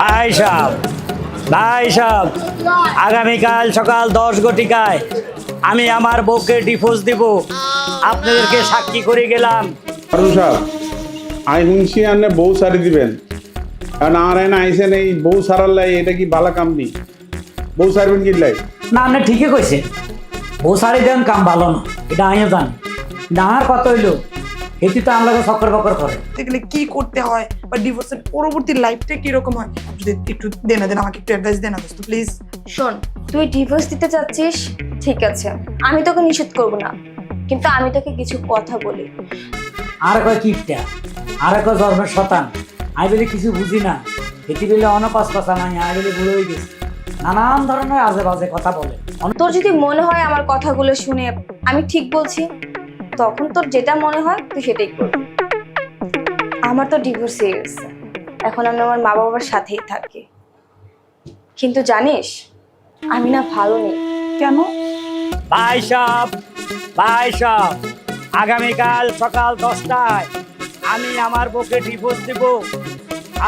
ভাই সাহেব, ভাই সাহেব, আগামীকাল সকাল 10 ঘটিকায় আমি আমার বউকে ডিভোর্স দিব। আপনাদেরকে সাক্ষী করে গেলাম। হারুন সাহেব, আই শুনছি আপনি বউ সারি দিবেন, কারণ আর এনে আইসেন এই বউ সারার লাই, এটা কি বালা কাম নি? বউ সারবেন কি লাই? না, আপনি ঠিকই কইছে, বউ সারি দেন কাম ভালো না, এটা আমিও জানি। না আর কত হইলো এটি তো আমরা সক্কর বকর করে দেখলে কি করতে হয় বা ডিভোর্সের পরবর্তী লাইফটা কিরকম হয়, যদি একটু দেন আমাকে একটু অ্যাডভাইস দেন দোস্ত প্লিজ। শোন, তুই ডিভোর্স দিতে চাচ্ছিস, ঠিক আছে, আমি তোকে নিষেধ করব না, কিন্তু আমি তোকে কিছু কথা বলি। আর কয় কিপটা, আর কয় জন্মের শতান, আমি বলে কিছু বুঝি না, এটি বলে অনপাস কথা নাই, আমি বলে বুড়ো হয়ে গেছি, নানান ধরনের আজে বাজে কথা বলে। তোর যদি মনে হয় আমার কথাগুলো শুনে আমি ঠিক বলছি, তখন তোর যেটা মনে হয় তুই সেটাই করবি। আমার তো ডিভোর্স হয়ে গেছে, এখন আমি আমার মা বাবার সাথেই থাকি, কিন্তু জানিস আমি না ভালো নেই। কেন? ভাই সাহেব, ভাই সাহেব, আগামীকাল সকাল 10টায় আমি আমার বউকে ডিভোর্স দেব।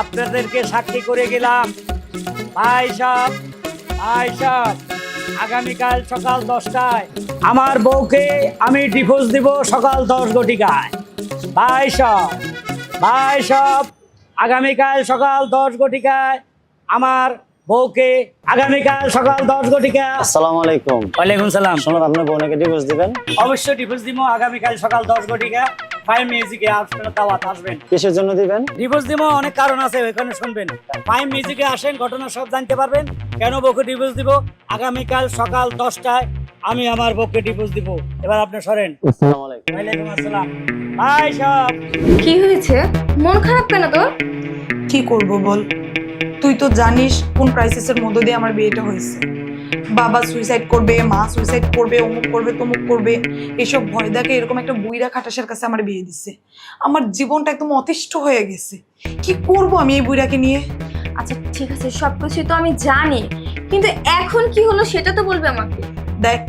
আপনাদেরকে সাক্ষী করে গেলাম। ভাই সাহেব, ভাই সাহেব, আগামীকাল সকাল 10টায় আমার বউকে আমি ডিভোর্স দেব সকাল 10 ঘটিকায়। ভাই সাহেব, ভাই সাহেব, আগামীকাল সকাল 10 ঘটিকায় আমার বউকে, আগামীকাল সকাল 10 ঘটিকা। আসসালামু আলাইকুম। ওয়ালাইকুম সালাম। শুনুন, আপনি বোনকে ডিভোর্স দিবেন? অবশ্যই ডিভোর্স দিব আগামীকাল সকাল 10 ঘটিকা। ফাইম মিউজিকে আপনারা দাওয়াত আসবেন। কিসের জন্য দিবেন? ডিভোর্স দিব অনেক কারণ আছে, ওখানে শুনবেন। ফাইম মিউজিকে আসেন, ঘটনা সব জানতে পারবেন। কেন বউকে ডিভোর্স দিব আগামীকাল সকাল 10টায় আমি আমার বউকে ডিভোর্স দিব। এবার আপনি সরেন। আসসালামু আলাইকুম। ওয়ালাইকুম আসসালাম। ভাই সাহেব, কি হয়েছে? মন খারাপ কেন তোর? কি করব বল, তুই তো জানিস কোন ক্রাইসিসের মধ্য দিয়ে আমার বিয়েটা হয়েছে। বাবা সুইসাইড করবে, মা সুইসাইড করবে, অমুক করবে, তমুক করবে, এসব ভয় দেখে এরকম একটা বুইরা খাটাসের কাছে আমার বিয়ে দিচ্ছে। আমার জীবনটা একদম অতিষ্ঠ হয়ে গেছে। কি করব আমি এই বুইরাকে নিয়ে? আচ্ছা ঠিক আছে, সবকিছু তো আমি জানি, কিন্তু এখন কি হলো সেটা তো বলবে আমাকে। দেখ,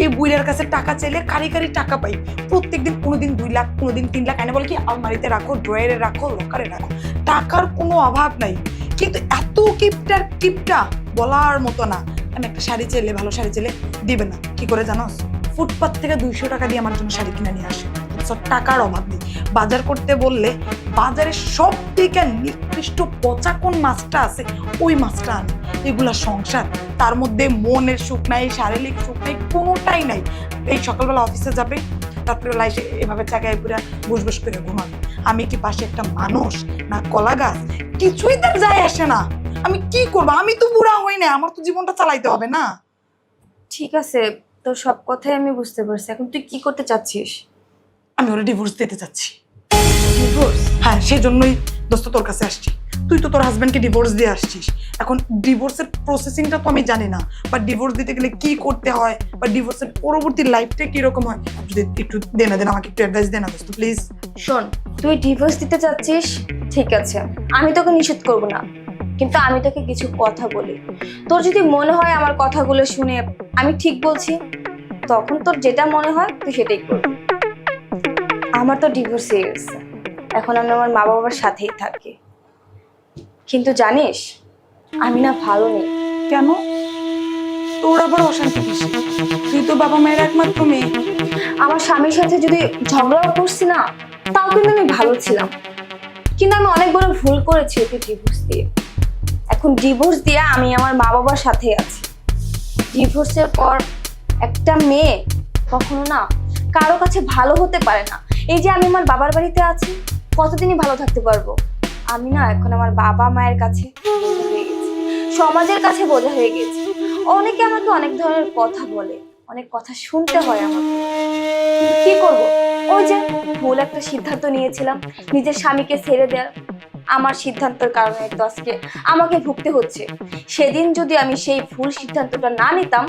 এই বুইরার কাছে টাকা চাইলে কারি কারি টাকা পাই। প্রত্যেকদিন কোনোদিন 2 লাখ, কোনোদিন 3 লাখ এনে বলে কি আলমারিতে রাখো, ড্রয়ারে রাখো, লকারে রাখো, টাকার কোনো অভাব নাই। কিন্তু এত কিপটা বলার মতো না। আমি একটা শাড়ি চাইলে, ভালো শাড়ি চাইলে দিবে না। কি করে জানোস? ফুটপাত থেকে 200 টাকা দিয়ে আমার জন্য শাড়ি কিনে নিয়ে আসে। সব টাকার অভাব নেই। বাজার করতে বললে বাজারে সব থেকে নিকৃষ্ট পচা কোন মাছটা আছে ওই মাছটা আনে। এগুলা সংসার, তার মধ্যে মনের সুখ নাই, শারীরিক সুখ নাই, কোনোটাই নাই। এই সকালবেলা অফিসে যাবে, তারপরে লাইসে এভাবে জায়গায় পুরা বুসবুস করে ঘুমাবে। আমি কি পাশে একটা মানুষ না কলা গাছ? কিছুই তার যায় আসে না। আমি কি করবো? আমি তো বুড়া হই না, আমার তো জীবনটা চালাইতে হবে না? ঠিক আছে, তোর সব কথাই আমি বুঝতে পারছি, এখন তুই কি করতে চাচ্ছিস? আমি ওরা ডিভোর্স দিতে চাচ্ছি। ডিভোর্স? হ্যাঁ, সেই জন্যই দোস্ত তোর কাছে আসছি। তুই তো তোর হাজবেন্ডকে ডিভোর্স দিয়ে আসছিস। এখন ডিভোর্সের প্রসেসিংটা তো আমি জানি না, বা ডিভোর্স দিতে গেলে কি করতে হয়, বা ডিভোর্সের পরবর্তী লাইফটা কিরকম হয়, যদি একটু দেন আমাকে একটু অ্যাডভাইস দেন দোস্ত প্লিজ। শোন, তুই ডিভোর্স দিতে চাচ্ছিস, ঠিক আছে, আমি তোকে নিষেধ করব না, কিন্তু আমি তোকে কিছু কথা বলি। তোর যদি মনে হয় আমার কথাগুলো শুনে আমি ঠিক বলছি, তখন তোর যেটা মনে হয় তুই সেটাই করবি। আমার তো ডিভোর্স হয়ে গেছে, এখন আমি আমার মা বাবার সাথেই থাকি, কিন্তু জানিস আমি না ভালো নেই। কেন? তোর আবার অশান্তি কিসে? তুই তো বাবা মায়ের একমাত্র মেয়ে। আমার স্বামীর সাথে যদি ঝগড়াও করছি না, তাও কিন্তু আমি ভালো ছিলাম, কিন্তু আমি অনেক বড় ভুল করেছি ওকে ডিভোর্স দিয়ে। এখন ডিভোর্স দিয়ে আমি আমার মা বাবার সাথে আছি। ডিভোর্সের পর একটা মেয়ে কখনো না কারো কাছে ভালো হতে পারে না। এই যে আমি আমার বাবার বাড়িতে আছি, কতদিনই ভালো থাকতে পারবো? আমি না এখন আমার বাবা মায়ের কাছে বোঝা হয়ে গেছি, সমাজের কাছে বোঝা হয়ে গেছি। অনেকে আমাকে অনেক ধরনের কথা বলে, অনেক কথা শুনতে হয় আমাকে, কি করব? ওই যে ভুল একটা সিদ্ধান্ত নিয়েছিলাম নিজের স্বামীকে ছেড়ে দেওয়ার, আমার সিদ্ধান্তের কারণে তো আজকে আমাকে ভুগতে হচ্ছে। সেদিন যদি আমি সেই ভুল সিদ্ধান্তটা না নিতাম,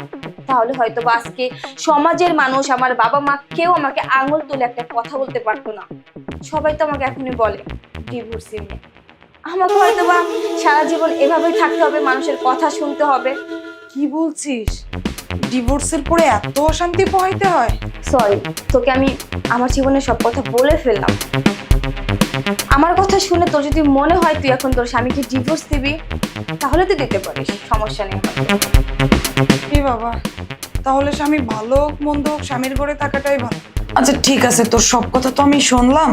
তাহলে হয়তো বা আজকে সমাজের মানুষ, আমার বাবা মা কেউ আমাকে আঙুল তুলে একটা কথা বলতে পারতো না। সবাই তো আমাকে এখনই বলে ডিভোর্সি মেয়ে। আমাকে হয়তো বা সারা জীবন এভাবেই থাকতে হবে, মানুষের কথা শুনতে হবে। কি বলছিস? ডিভোর্সের পরে এত অশান্তি পোহাইতে হয়? সরি, তোকে আমি আমার জীবনের সব কথা বলে ফেললাম। আমার কথা শুনে তোর যদি মনে হয় তুই এখন তোর স্বামীকে ডিভোর্স দিবি, তাহলে তুই দিতে পারিস, সমস্যা নেই আমার। কি বাবা, তাহলে স্বামী ভালো হোক মন্দ হোক স্বামীর ঘরে থাকাটাই ভালো। আচ্ছা ঠিক আছে, তোর সব কথা তো আমি শুনলাম,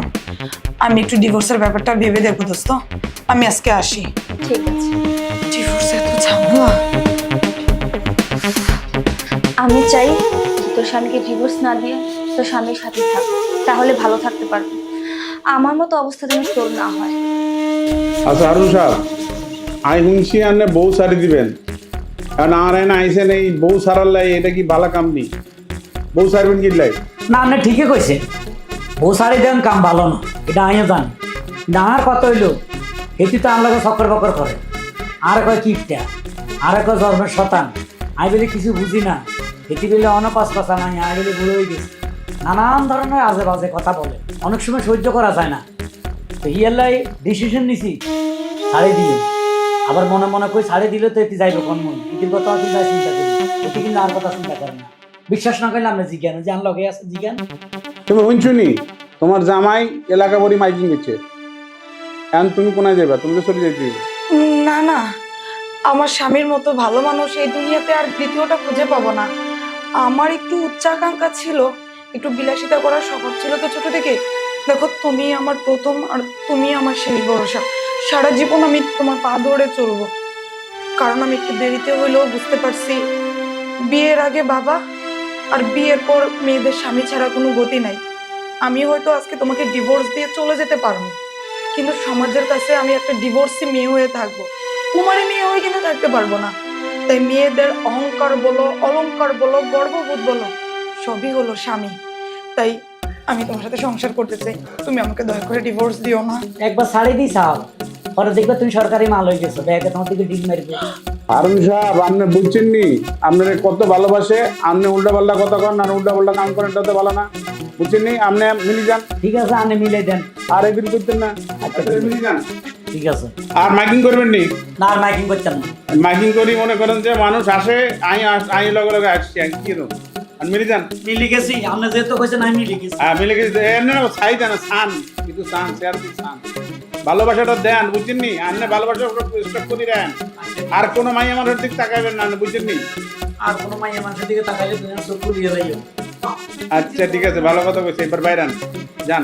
আমি একটু ডিভোর্সের ব্যাপারটা ভেবে দেখবো দোস্ত। আমি আজকে আসি। ঠিক আছে। ডিভোর্স এত ঝামেলা। আমি চাই তুই তোর স্বামীকে ডিভোর্স না দিয়ে তোর স্বামীর সাথে থাক, তাহলে ভালো থাকতে পারবি। আমার মতো অবস্থা যেন তোর না হয়। আচ্ছা হারুন সাহেব, আমি শুনছি আপনি বউ সারি দিবেন, কারণ আর এনে আইসেন এই বউ সারার লাই, এটা কি ভালো কাম নি? বউ সারবেন কি লাই? না আপনি ঠিকই কইছে, বউ সারি দেন কাম ভালো না, এটা আমিও জানি। কিন্তু আমার কথা হইলো এটি তো আমার লোক চক্কর বকর করে, আর কয় কিপটা, আর কয় জন্মের শতান। আমি বলি কিছু বুঝি না, এটি বলে অনেক কথা নাই, আমি বলি বুড়ো হয়ে গেছি। নানান ধরনের আজে বাজে কথা বলে, অনেক সময় সহ্য করা যায় না। তো ইয়ালাই ডিসিশন নিছি ছাড়ে দিয়ে, আবার মনে মনে কই ছাড়ে দিলে তো এটি যাইবে কোন মন, এটির কথা কিন্তু আর চিন্তা করি, এটি কিন্তু আর কথা চিন্তা করে না। বিশ্বাস না করলে আমরা জিজ্ঞান যে আন লগে আছে জিজ্ঞান। তুমি শুনছুনি তোমার জামাই এলাকা ভরি মাইকিং করছে, এখন তুমি কোনায় যাবা? তুমি তো চলে যাইতে হইবে। না না, আমার স্বামীর মতো ভালো মানুষ এই দুনিয়াতে আর দ্বিতীয়টা খুঁজে পাবো না। আমার একটু উচ্চাকাঙ্ক্ষা ছিল, একটু বিলাসিতা করার স্বভাব ছিল তো ছোট থেকে। দেখো, তুমি আমার প্রথম আর তুমি আমার শেষ ভরসা। সারা জীবন আমি তোমার পা ধরে চলবো। কারণ আমি একটু দেরিতে হইলেও বুঝতে পারছি বিয়ের আগে বাবা আর বিয়ের পর মেয়েদের স্বামী ছাড়া কোনো গতি নাই। আমি হয়তো আজকে তোমাকে ডিভোর্স দিয়ে চলে যেতে পারবো, কিন্তু সমাজের কাছে আমি একটা ডিভোর্সি মেয়ে হয়ে থাকবো, কুমারী মেয়ে হয়ে কিন্তু থাকতে পারবো না। তাই মেয়েদের অহংকার বলো, অলংকার বলো, গর্ববোধ বলো, সবই হলো স্বামী। তাই আমি তোমার সাথে সংসার করতে চাই, তুমি আমাকে দয়া করে ডিভোর্স দিও না। একবার ছাড়ে দিই চাও, পরে দেখবে তুমি সরকারি মাল হয়ে গেছো, দেখে তোমার দিকে ডিম মারবে। হারুন সাহেব, আপনি বুঝছেন নি আপনার কত ভালোবাসে, আপনি উল্টা পাল্টা কথা কন আর উল্টা পাল্টা কাম করেন, এটা তো ভালো না। বুঝছেন নি? আপনি মিলি যান। ঠিক আছে আপনি মিলে দেন। আর এদিন করতেন না, আচ্ছা, মিলি যান। ঠিক আছে, আর মাইকিং করবেন নি? না আর মাইকিং করছেন না। মাইকিং করি মনে করেন যে মানুষ আসে, আমি লগে লগে আসছি, আমি কি রকম আর মিলি যান। মিলি গেছি, আপনি যেহেতু কইছেন আমি মিলি গেছি। হ্যাঁ মিলে গেছে, এমনি না ছাই দেন, সান কিন্তু সান শেয়ার কি সান, ভালোবাসাটা দেন, বুঝছেন নি? আপনি ভালোবাসা স্টক করে দেন, আর কোনো মাইয়া মানুষের দিক তাকাইবেন না, বুঝছেন নি? আর কোনো মাইয়া মানুষের দিকে তাকাইলে তুমি চোখ খুলিয়ে যাইও। আচ্ছা ঠিক আছে, ভালো কথা কইছে, এবার বাইরান যান।